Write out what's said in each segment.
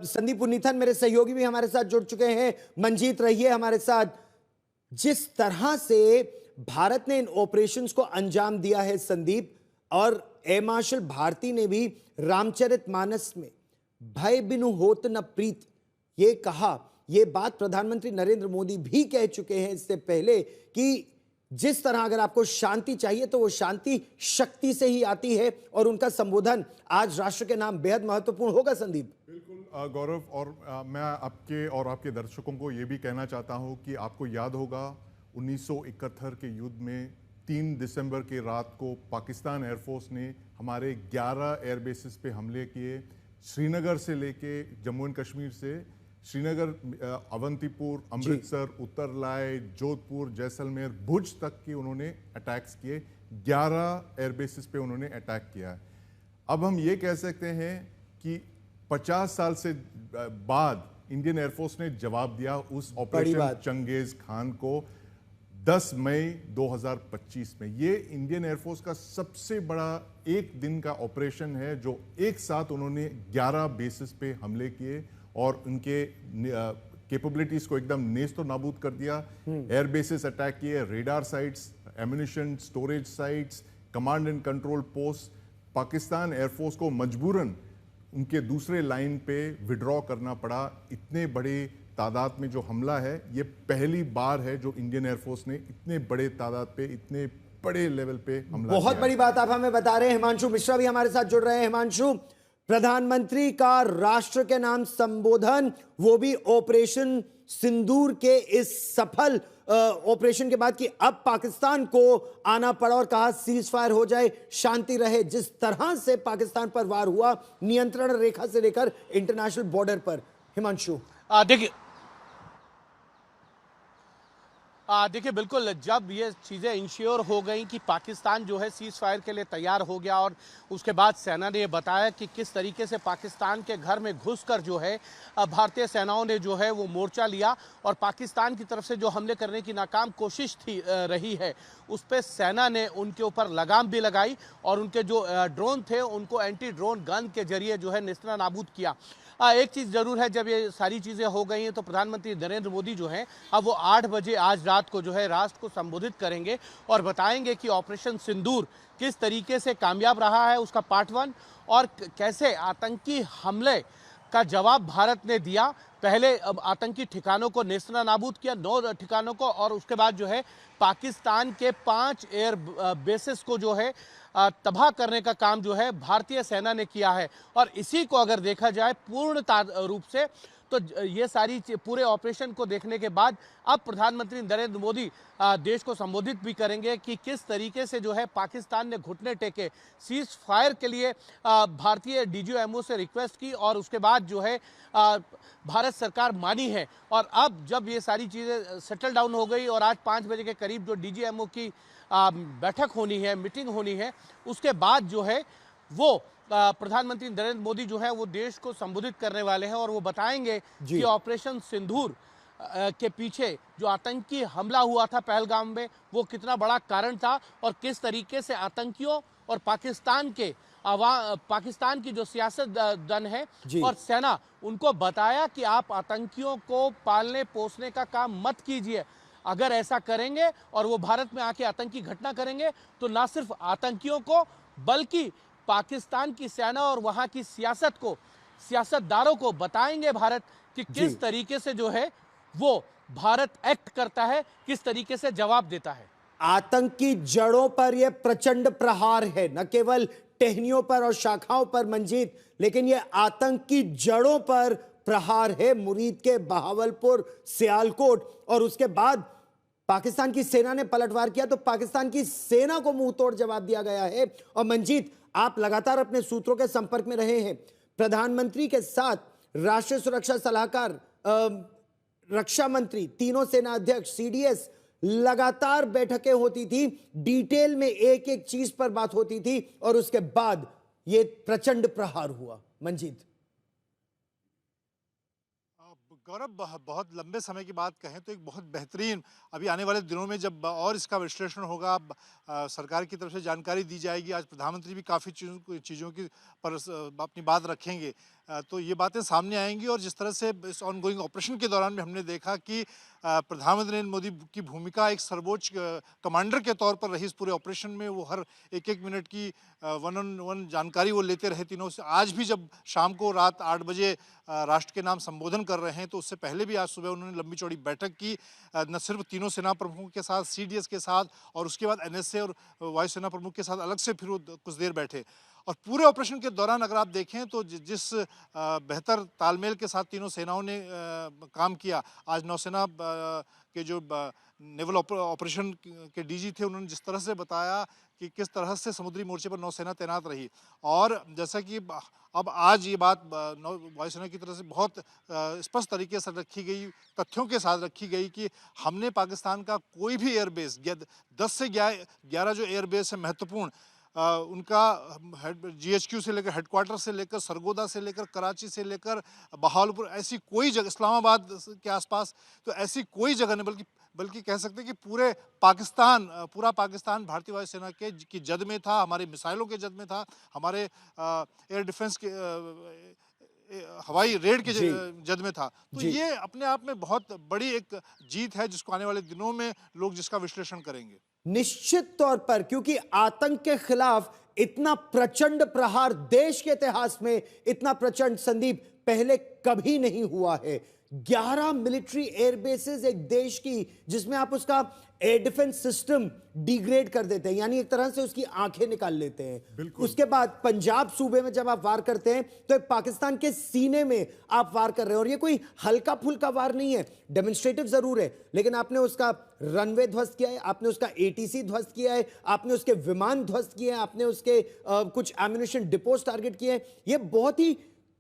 संदीप पुनीथन मेरे सहयोगी भी हमारे साथ जुड़ चुके हैं। मंजीत रहिए हमारे साथ। जिस तरह से भारत ने इन ऑपरेशंस को अंजाम दिया है संदीप, और एयर मार्शल भारती ने भी रामचरितमानस में भय बिनु होत न प्रीत ये कहा। ये बात प्रधानमंत्री नरेंद्र मोदी भी कह चुके हैं इससे पहले कि जिस तरह अगर आपको शांति चाहिए तो वो शांति शक्ति से ही आती है, और उनका संबोधन आज राष्ट्र के नाम बेहद महत्वपूर्ण होगा। संदीप बिल्कुल गौरव, और मैं आपके और आपके दर्शकों को ये भी कहना चाहता हूँ कि आपको याद होगा 1971 के युद्ध में 3 दिसंबर की रात को पाकिस्तान एयरफोर्स ने हमारे 11 एयरबेसिस पे हमले किए। श्रीनगर से लेके जम्मू एंड कश्मीर से श्रीनगर, अवंतीपुर, अमृतसर, उत्तरलाई, जोधपुर, जैसलमेर, भुज तक के उन्होंने अटैक्स किए। 11 एयरबेसिस पे उन्होंने अटैक किया। अब हम ये कह सकते हैं कि 50 साल से बाद इंडियन एयरफोर्स ने जवाब दिया उस ऑपरेशन चंगेज खान को 10 मई 2025 में। ये इंडियन एयरफोर्स का सबसे बड़ा एक दिन का ऑपरेशन है, जो एक साथ उन्होंने 11 बेसिस पे हमले किए और उनके कैपेबिलिटीज को एकदम नेस्तो नाबूद कर दिया। एयर बेसिस अटैक किए, radar sites, ammunition storage sites, command and control post. Pakistan air force को मजबूरन उनके दूसरे लाइन पे विड्रॉ करना पड़ा। इतने बड़े तादाद में जो हमला है, ये पहली बार है जो इंडियन एयरफोर्स ने इतने बड़े तादाद पे, इतने बड़े लेवल पे हमला बहुत बड़ी बात आप हमें बता रहे हैं। हिमांशु मिश्रा भी हमारे साथ जुड़ रहे हैं। हिमांशु, प्रधानमंत्री का राष्ट्र के नाम संबोधन, वो भी ऑपरेशन सिंदूर के इस सफल ऑपरेशन के बाद कि अब पाकिस्तान को आना पड़ा और कहा सीज फायर हो जाए, शांति रहे। जिस तरह से पाकिस्तान पर वार हुआ नियंत्रण रेखा से लेकर इंटरनेशनल बॉर्डर पर। हिमांशु देखिए बिल्कुल, जब ये चीज़ें इंश्योर हो गई कि पाकिस्तान जो है सीज फायर के लिए तैयार हो गया, और उसके बाद सेना ने ये बताया कि किस तरीके से पाकिस्तान के घर में घुसकर जो है भारतीय सेनाओं ने जो है वो मोर्चा लिया, और पाकिस्तान की तरफ से जो हमले करने की नाकाम कोशिश रही है उस पर सेना ने उनके ऊपर लगाम भी लगाई, और उनके जो ड्रोन थे उनको एंटी ड्रोन गन के जरिए जो है नेस्ता नाबूद किया। एक चीज़ ज़रूर है, जब ये सारी चीज़ें हो गई हैं तो प्रधानमंत्री नरेंद्र मोदी जो हैं अब वो 8 बजे आज रात को जो है राष्ट्र को संबोधित करेंगे और बताएंगे कि ऑपरेशन सिंदूर किस तरीके से कामयाब रहा है, उसका पार्ट 1, और कैसे आतंकी हमले का जवाब भारत ने दिया। पहले आतंकी ठिकानों को नेस्ता नाबूद किया, 9 ठिकानों को, और उसके बाद जो है पाकिस्तान के 5 एयर बेसिस को जो है तबाह करने का काम जो है भारतीय सेना ने किया है। और इसी को अगर देखा जाए पूर्ण रूप से, तो ये सारी पूरे ऑपरेशन को देखने के बाद अब प्रधानमंत्री नरेंद्र मोदी देश को संबोधित भी करेंगे कि किस तरीके से जो है पाकिस्तान ने घुटने टेके, सीज फायर के लिए भारतीय डीजीएमओ से रिक्वेस्ट की, और उसके बाद जो है भारत सरकार मानी है। और अब जब ये सारी चीज़ें सेटल डाउन हो गई और आज 5 बजे के करीब जो डीजीएमओ की बैठक होनी है, मीटिंग होनी है, उसके बाद जो है वो प्रधानमंत्री नरेंद्र मोदी जो है वो देश को संबोधित करने वाले हैं, और वो बताएंगे कि ऑपरेशन सिंदूर के पीछे जो आतंकी हमला हुआ था पहलगाम में वो कितना बड़ा कारण था, और किस तरीके से आतंकियों और पाकिस्तान की जो सियासतदान है और सेना, उनको बताया कि आप आतंकियों को पालने पोसने का काम मत कीजिए। अगर ऐसा करेंगे और वो भारत में आके आतंकी घटना करेंगे तो ना सिर्फ आतंकियों को बल्कि पाकिस्तान की सेना और वहां की सियासत को, सियासतदारों को बताएंगे भारत कि किस तरीके से जो है वो भारत एक्ट करता है, किस तरीके से जवाब देता है। आतंक की जड़ों पर यह प्रचंड प्रहार है, न केवल टहनियों पर और शाखाओं पर मंजीत, लेकिन यह आतंक की जड़ों पर प्रहार है। मुरीद के बहावलपुर, सियालकोट, और उसके बाद पाकिस्तान की सेना ने पलटवार किया तो पाकिस्तान की सेना को मुंह तोड़ जवाब दिया गया है। और मंजीत, आप लगातार अपने सूत्रों के संपर्क में रहे हैं। प्रधानमंत्री के साथ राष्ट्रीय सुरक्षा सलाहकार, रक्षा मंत्री, तीनों सेना अध्यक्ष, सीडीएस, लगातार बैठकें होती थी, डिटेल में एक एक चीज पर बात होती थी, और उसके बाद यह प्रचंड प्रहार हुआ। मंजीत, गौरव, बहुत लंबे समय की बात कहें तो एक बहुत बेहतरीन, अभी आने वाले दिनों में जब और इसका विश्लेषण होगा, सरकार की तरफ से जानकारी दी जाएगी। आज प्रधानमंत्री भी काफ़ी चीज़ों की पर अपनी बात रखेंगे। तो ये बातें सामने आएंगी। और जिस तरह से इस ऑनगोइंग ऑपरेशन के दौरान भी हमने देखा कि प्रधानमंत्री नरेंद्र मोदी की भूमिका एक सर्वोच्च कमांडर के तौर पर रही इस पूरे ऑपरेशन में। वो हर एक मिनट की वन ऑन वन जानकारी वो लेते रहे तीनों से। आज भी जब शाम को रात 8 बजे राष्ट्र के नाम संबोधन कर रहे हैं, तो उससे पहले भी आज सुबह उन्होंने लंबी चौड़ी बैठक की, न सिर्फ तीनों सेना प्रमुखों के साथ, सीडीएस के साथ, और उसके बाद एनएसए और वायुसेना प्रमुख के साथ अलग से फिर वो कुछ देर बैठे। और पूरे ऑपरेशन के दौरान अगर आप देखें तो जिस बेहतर तालमेल के साथ तीनों सेनाओं ने काम किया, आज नौसेना के जो नेवल ऑपरेशन के डीजी थे, उन्होंने जिस तरह से बताया कि किस तरह से समुद्री मोर्चे पर नौसेना तैनात रही। और जैसा कि अब आज ये बात वायुसेना की तरफ से बहुत स्पष्ट तरीके से रखी गई, तथ्यों के साथ रखी गई कि हमने पाकिस्तान का कोई भी एयरबेस, 10 से 11 जो एयरबेस है महत्वपूर्ण, उनका जीएचक्यू से लेकर, हेडक्वार्टर से लेकर, सरगोदा से लेकर, कराची से लेकर बहावलपुर, ऐसी कोई जगह, इस्लामाबाद के आसपास, तो ऐसी कोई जगह नहीं, बल्कि कह सकते हैं कि पूरा पाकिस्तान भारतीय वायुसेना की जद में था, हमारे मिसाइलों के जद में था, हमारे एयर डिफेंस के हवाई रेड के जद में था। तो ये अपने आप में बहुत बड़ी एक जीत है, जिसको आने वाले दिनों में लोग जिसका विश्लेषण करेंगे। निश्चित तौर पर, क्योंकि आतंक के खिलाफ इतना प्रचंड प्रहार देश के इतिहास में, इतना प्रचंड, संदीप, पहले कभी नहीं हुआ है। 11 मिलिट्री एयरबेसेस एक देश की, जिसमें आप उसका एयर डिफेंस सिस्टम डिग्रेड कर देते हैं, यानी एक तरह से उसकी आंखें निकाल लेते हैं। उसके बाद पंजाब सूबे में जब आप वार करते हैं तो एक पाकिस्तान के सीने में आप वार कर रहे हैं। और ये कोई हल्का फुल्का वार नहीं है, डेमोन्स्ट्रेटिव जरूर है, लेकिन आपने उसका रनवे ध्वस्त किया है, आपने उसका एटीसी ध्वस्त किया है, आपने उसके विमान ध्वस्त किए हैं, आपने उसके कुछ एम्यूनिशन डिपोज टारगेट किए हैं। ये बहुत ही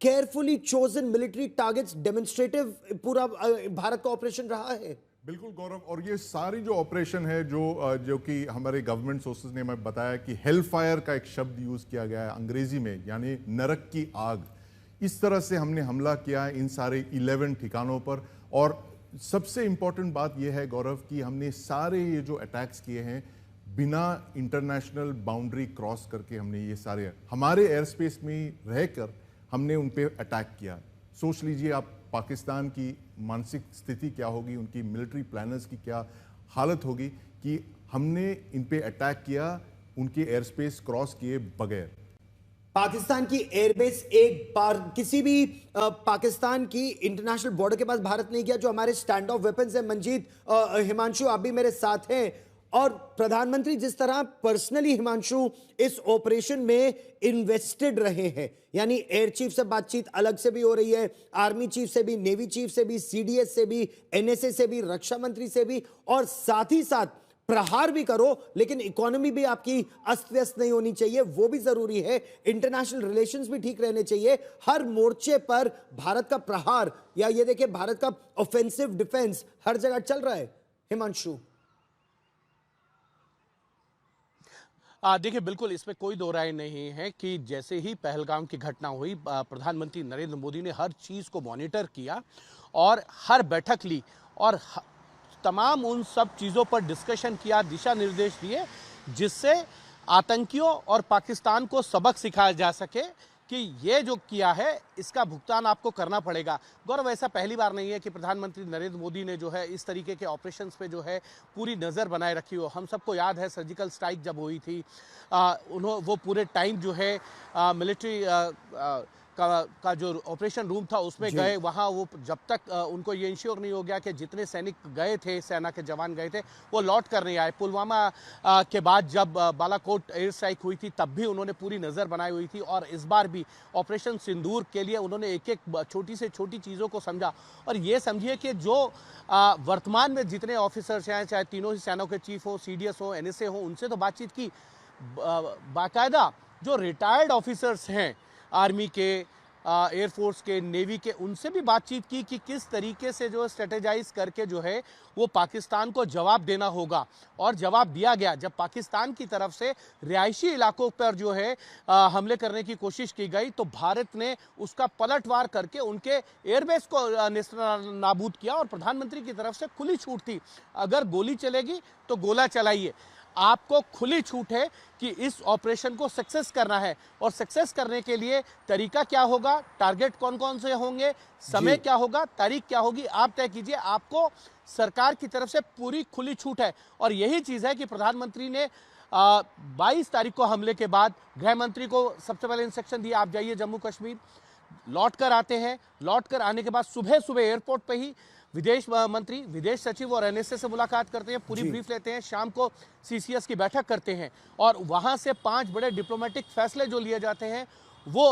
carefully chosen military targets, demonstrative पूरा भारत का ऑपरेशन रहा है। बिल्कुल गौरव, और ये सारी जो ऑपरेशन है, जो कि हमारे गवर्नमेंट सोर्सेज ने हमें बताया कि हेल फायर का एक शब्द यूज किया गया है अंग्रेजी में, यानी नरक की आग। इस तरह से हमने हमला किया है इन सारे 11 ठिकानों पर। और सबसे इंपॉर्टेंट बात यह है गौरव कि हमने सारे ये जो अटैक्स किए हैं बिना इंटरनेशनल बाउंड्री क्रॉस करके, हमने ये सारे हमारे एयर स्पेस में रहकर हमने उन पे अटैक किया। सोच लीजिए आप पाकिस्तान की मानसिक स्थिति क्या होगी, उनकी मिलिट्री प्लानर्स की क्या हालत होगी कि हमने इन पे अटैक किया उनके एयर स्पेस क्रॉस किए बगैर। पाकिस्तान की एयरबेस एक बार किसी भी पाकिस्तान की इंटरनेशनल बॉर्डर के पास भारत नहीं किया। जो हमारे स्टैंड ऑफ वेपन्स है, मंजीत, हिमांशु, आप भी मेरे साथ हैं, और प्रधानमंत्री जिस तरह पर्सनली, हिमांशु, इस ऑपरेशन में इन्वेस्टेड रहे हैं, यानी एयर चीफ से बातचीत अलग से भी हो रही है, आर्मी चीफ से भी, नेवी चीफ से भी, सीडीएस से भी, एनएसए से भी, रक्षा मंत्री से भी, और साथ ही साथ प्रहार भी करो लेकिन इकोनॉमी भी आपकी अस्त व्यस्त नहीं होनी चाहिए, वो भी जरूरी है। इंटरनेशनल रिलेशंस भी ठीक रहने चाहिए। हर मोर्चे पर भारत का प्रहार, या ये देखिए भारत का ऑफेंसिव डिफेंस हर जगह चल रहा है। हिमांशु, देखिए, बिल्कुल इसमें कोई दो राय नहीं है कि जैसे ही पहलगाम की घटना हुई, प्रधानमंत्री नरेंद्र मोदी ने हर चीज़ को मॉनिटर किया और हर बैठक ली और तमाम उन सब चीज़ों पर डिस्कशन किया, दिशा निर्देश दिए, जिससे आतंकियों और पाकिस्तान को सबक सिखाया जा सके कि ये जो किया है इसका भुगतान आपको करना पड़ेगा। गौरव, ऐसा पहली बार नहीं है कि प्रधानमंत्री नरेंद्र मोदी ने जो है इस तरीके के ऑपरेशंस पे जो है पूरी नज़र बनाए रखी हो। हम सबको याद है सर्जिकल स्ट्राइक जब हुई थी, वो पूरे टाइम जो है मिलिट्री का जो ऑपरेशन रूम था उसमें गए, वहाँ वो जब तक उनको ये इंश्योर नहीं हो गया कि जितने सैनिक गए थे, सेना के जवान गए थे, वो लौट कर नहीं आए। पुलवामा के बाद जब बालाकोट एयर स्ट्राइक हुई थी तब भी उन्होंने पूरी नज़र बनाई हुई थी, और इस बार भी ऑपरेशन सिंदूर के लिए उन्होंने एक एक छोटी से छोटी चीज़ों को समझा। और ये समझिए कि जो वर्तमान में जितने ऑफिसर्स हैं, चाहे तीनों ही सेनाओं के चीफ हो, सीडीएस हो, एनएसए हो, उनसे तो बातचीत की, बाकायदा जो रिटायर्ड ऑफिसर्स हैं आर्मी के, एयरफोर्स के, नेवी के, उनसे भी बातचीत की कि किस तरीके से जो स्ट्रेटेजाइज करके जो है वो पाकिस्तान को जवाब देना होगा। और जवाब दिया गया। जब पाकिस्तान की तरफ से रिहायशी इलाकों पर जो है हमले करने की कोशिश की गई तो भारत ने उसका पलटवार करके उनके एयरबेस को नाबूद किया। और प्रधानमंत्री की तरफ से खुली छूट थी, अगर गोली चलेगी तो गोला चलाइए। आपको खुली छूट है कि इस ऑपरेशन को सक्सेस करना है। और सक्सेस करने के लिए तरीका क्या होगा, टारगेट कौन कौन से होंगे, समय क्या होगा, तारीख क्या होगी, आप तय कीजिए। आपको सरकार की तरफ से पूरी खुली छूट है। और यही चीज़ है कि प्रधानमंत्री ने 22 तारीख को हमले के बाद गृह मंत्री को सबसे पहले इंस्ट्रक्शन दिया, आप जाइए जम्मू कश्मीर, लौट कर आते हैं। लौट कर आने के बाद सुबह सुबह एयरपोर्ट पे ही विदेश मंत्री, विदेश सचिव और एनएसए से मुलाकात करते हैं, पूरी ब्रीफ लेते हैं। शाम को सीसीएस की बैठक करते हैं और वहां से 5 बड़े डिप्लोमेटिक फैसले जो लिए जाते हैं वो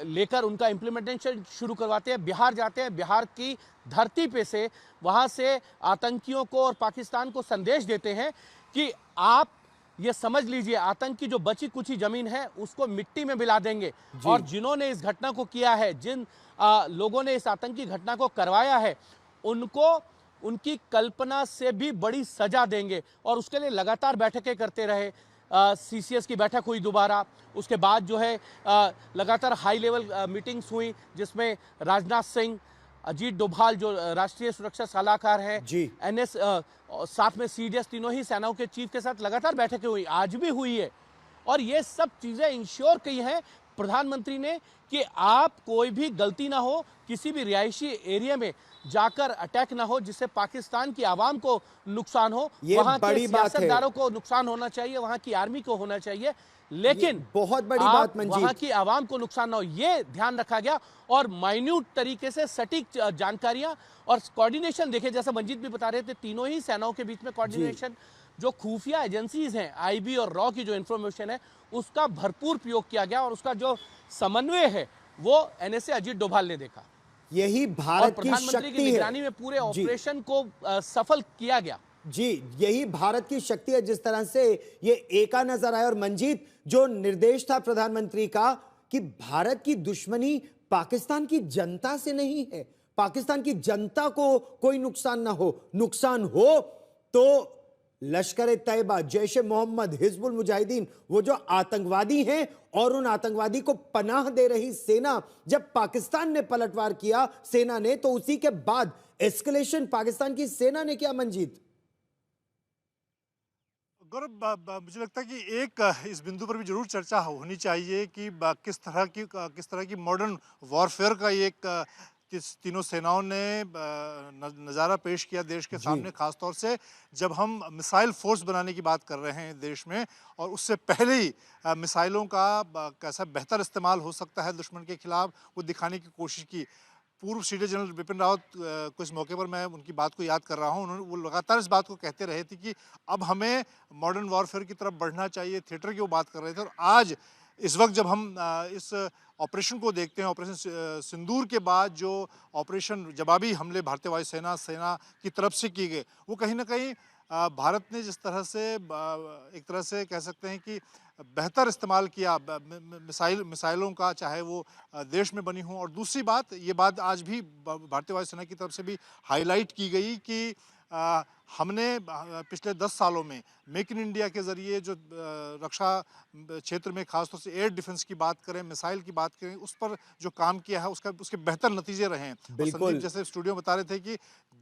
लेकर उनका इम्प्लीमेंटेशन शुरू करवाते हैं। बिहार जाते हैं, बिहार की धरती पे से वहां से आतंकियों को और पाकिस्तान को संदेश देते हैं कि आप ये समझ लीजिए, आतंक की जो बची कुची जमीन है उसको मिट्टी में मिला देंगे। और जिन्होंने इस घटना को किया है, जिन लोगों ने इस आतंकी घटना को करवाया है, उनको उनकी कल्पना से भी बड़ी सजा देंगे। और उसके लिए लगातार बैठकें करते रहे। सीसीएस की बैठक हुई दोबारा, उसके बाद जो है लगातार हाई लेवल मीटिंग्स हुई, जिसमें राजनाथ सिंह, अजीत डोभाल जो राष्ट्रीय सुरक्षा सलाहकार है, एनएस साथ में सीडीएस, तीनों ही सेनाओं के चीफ के साथ लगातार बैठकें हुई, आज भी हुई है। और ये सब चीजें इंश्योर की हैं प्रधानमंत्री ने कि आप कोई भी गलती ना हो, किसी भी रिहायशी एरिया में जाकर अटैक ना हो जिससे पाकिस्तान की आवाम को नुकसान हो। वहां के सियासतदारों को नुकसान होना चाहिए, वहां की आर्मी को होना चाहिए, लेकिन बहुत बड़ी बात मंजीत, वहां की आवाम को नुकसान ना हो, ये ध्यान रखा गया। और माइन्यूट तरीके से सटीक जानकारियां और कोऑर्डिनेशन देखे, जैसे मंजीत भी बता रहे थे, तीनों ही सेनाओं के बीच में कोऑर्डिनेशन, जो खुफिया एजेंसीज हैं, आईबी और रॉ की जो इंफॉर्मेशन है उसका भरपूर प्रयोग किया गया और उसका जो समन्वय है वो एनएसए अजीत डोभाल ने देखा। यही भारत की प्रधानमंत्री की निगरानी में पूरे ऑपरेशन को सफल किया गया। जी, यही भारत की शक्ति है, जिस तरह से ये एका नजर आया। और मंजीत, जो निर्देश था प्रधानमंत्री का कि भारत की दुश्मनी पाकिस्तान की जनता से नहीं है, पाकिस्तान की जनता को कोई नुकसान ना हो, नुकसान हो तो लश्कर तैयबा, जैश ए मोहम्मद, हिजबुल मुजाहिदीन, वो जो आतंकवादी हैं, और उन आतंकवादी को पनाह दे रही सेना, जब पाकिस्तान ने पलटवार किया सेना ने, तो उसी के बाद एस्केलेशन पाकिस्तान की सेना ने किया मंजीत। गौरव, मुझे लगता है कि एक इस बिंदु पर भी जरूर चर्चा होनी चाहिए कि किस तरह की मॉडर्न वॉरफेयर का एक किस तीनों सेनाओं ने नज़ारा पेश किया देश के सामने, खासतौर से जब हम मिसाइल फोर्स बनाने की बात कर रहे हैं देश में, और उससे पहले ही मिसाइलों का कैसा बेहतर इस्तेमाल हो सकता है दुश्मन के खिलाफ, वो दिखाने की कोशिश की। पूर्व सीडीएस जनरल बिपिन रावत को इस मौके पर मैं उनकी बात को याद कर रहा हूँ, उन्होंने वो लगातार इस बात को कहते रहे थे कि अब हमें मॉडर्न वॉरफेयर की तरफ बढ़ना चाहिए, थिएटर की वो बात कर रहे थे। और आज इस वक्त जब हम इस ऑपरेशन को देखते हैं, ऑपरेशन सिंदूर के बाद जो ऑपरेशन जवाबी हमले भारतीय वायुसेना की तरफ से किए गए, वो कहीं ना कहीं भारत ने जिस तरह से एक तरह से कह सकते हैं कि बेहतर इस्तेमाल किया मिसाइलों का, चाहे वो देश में बनी हो। और दूसरी बात, ये बात आज भी भारतीय वायुसेना की तरफ से भी हाईलाइट की गई कि हमने पिछले 10 सालों में मेक इन इंडिया के जरिए जो रक्षा क्षेत्र में खासतौर से एयर डिफेंस की बात करें, मिसाइल की बात करें, उस पर जो काम किया है उसके बेहतर नतीजे रहे हैं। संदीप जैसे स्टूडियो बता रहे थे कि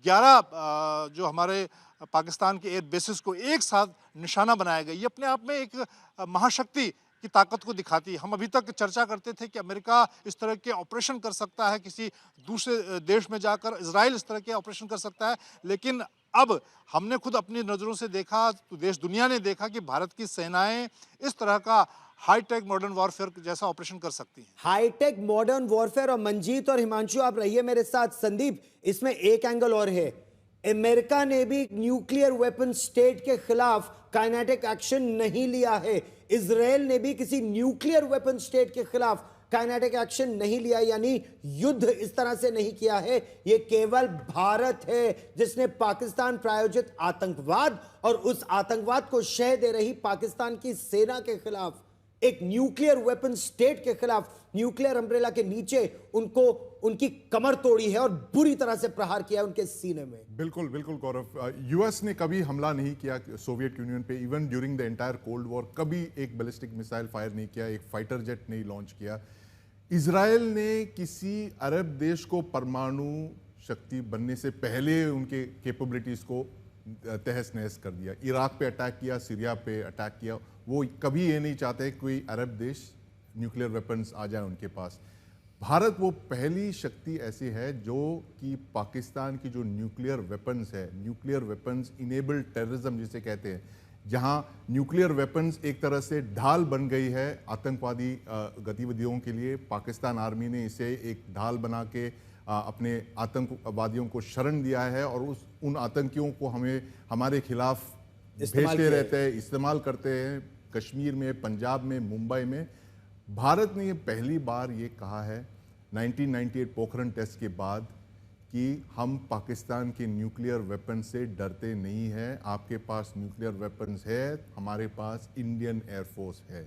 11 जो हमारे पाकिस्तान के एयर बेसिस को एक साथ निशाना बनाया गया, ये अपने आप में एक महाशक्ति की ताकत को दिखाती है। हम अभी तक चर्चा करते थे कि अमेरिका इस तरह के ऑपरेशन कर सकता है, किसी दूसरे देश में जाकर इजराइल इस तरह के ऑपरेशन कर सकता है, लेकिन अब हमने खुद अपनी नज़रों से देखा, तो देश दुनिया ने देखा कि भारत की सेनाएं इस तरह का हाईटेक मॉडर्न वॉरफेयर जैसा ऑपरेशन कर सकती हैं। Hi tech modern warfare. और मंजीत और हिमांशु आप रहिए मेरे साथ, संदीप इसमें एक एंगल और है, अमेरिका ने भी न्यूक्लियर वेपन स्टेट के खिलाफ काइनेटिक एक्शन नहीं लिया है, इजराइल ने भी किसी न्यूक्लियर वेपन स्टेट के खिलाफ काइनेटिक एक्शन नहीं लिया, यानी युद्ध इस तरह से नहीं किया है। यह केवल भारत है जिसने पाकिस्तान प्रायोजित आतंकवाद और उस आतंकवाद को शह दे रही पाकिस्तान की सेना के खिलाफ, एक न्यूक्लियर वेपन स्टेट के खिलाफ, न्यूक्लियर अम्ब्रेला के नीचे उनको उनकी कमर तोड़ी है और बुरी तरह से प्रहार किया उनके सीने में। बिल्कुल बिल्कुल गौरव, यूएस ने कभी हमला नहीं किया सोवियत यूनियन पे, even during the entire cold war कभी एक बैलिस्टिक मिसाइल फायर नहीं किया, एक फाइटर जेट नहीं लॉन्च किया। इजराइल ने किसी अरब देश को परमाणु शक्ति बनने से पहले उनके कैपेबिलिटीज को तहस नहस कर दिया। इराक पे अटैक किया, सीरिया पे अटैक किया। वो कभी ये नहीं चाहते कोई अरब देश न्यूक्लियर वेपन्स आ जाए उनके पास। भारत वो पहली शक्ति ऐसी है जो कि पाकिस्तान की जो न्यूक्लियर वेपन्स है, न्यूक्लियर वेपन्स इनेबल्ड टेररिज्म जिसे कहते हैं, जहां न्यूक्लियर वेपन्स एक तरह से ढाल बन गई है आतंकवादी गतिविधियों के लिए। पाकिस्तान आर्मी ने इसे एक ढाल बना के अपने आतंकवादियों को शरण दिया है और उन आतंकियों को हमारे खिलाफ भेजते रहते हैं, इस्तेमाल करते हैं। कश्मीर में, पंजाब में, मुंबई में भारत ने ये पहली बार ये कहा है 1998 पोखरण टेस्ट के बाद कि हम पाकिस्तान के न्यूक्लियर वेपन से डरते नहीं हैं। आपके पास न्यूक्लियर वेपन्स है, हमारे पास इंडियन एयरफोर्स है।